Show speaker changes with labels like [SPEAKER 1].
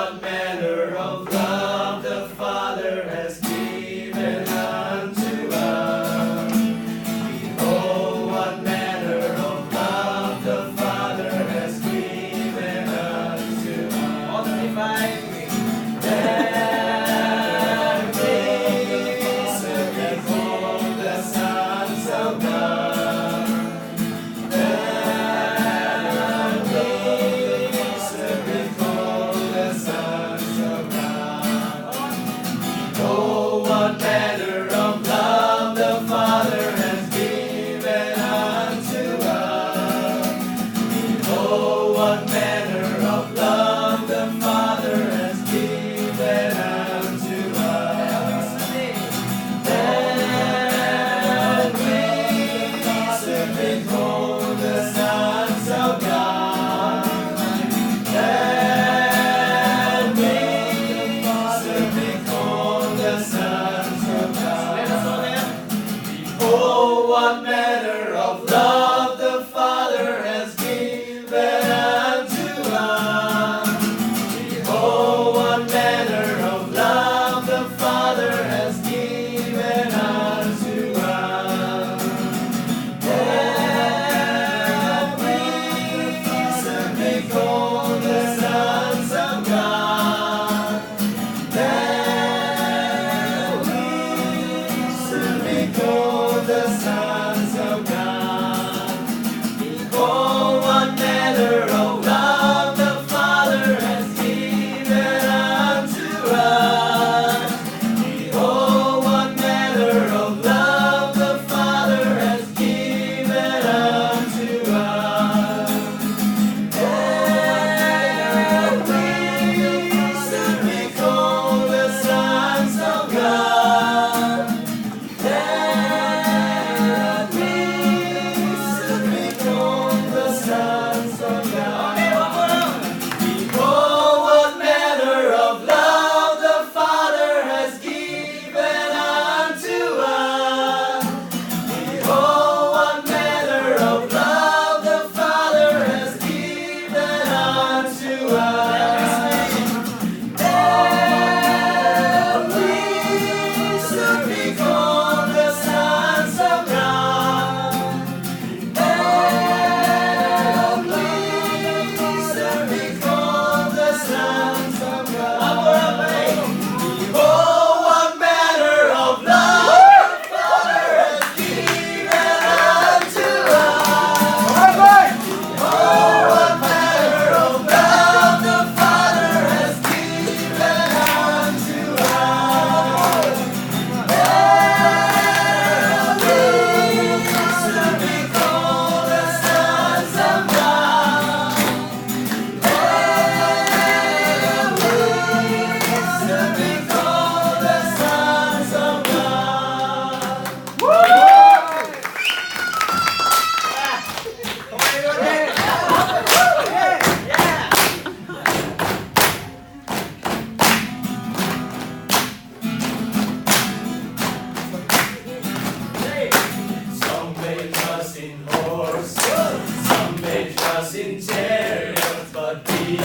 [SPEAKER 1] what manner of love the Father has given unto us. Behold, what manner of love the Father has given unto us.
[SPEAKER 2] All the divine.
[SPEAKER 1] That we should be called the sons of God. That we should be called the sons of God. Oh, what manner of love the Father has given unto us. Oh, what manner of love the Father has given unto us. That we should be called the sons of God. That we should be called the sons of God. Oh, what manner of love the Father has given unto us. Oh, what manner of love the Father has given unto us. That we should be called the sons of God. That we should be called the sons of God. Behold, what manner of love the Father has given unto us. Behold, what manner of love the Father has given unto us. That we should be called the sons of God. That we should be called the sons of God. Behold, what manner of love the Father has given unto us. Behold, what manner of love the Father has given unto us. That we should be called the sons of God. That we should be called the sons of God. Behold, what manner of love the Father has given unto us. Oh, what manner of love the Father has given unto us. That we should be called the sons of God. That we should be called the sons of God. Some may trust in horses, some may trust in chariots, but we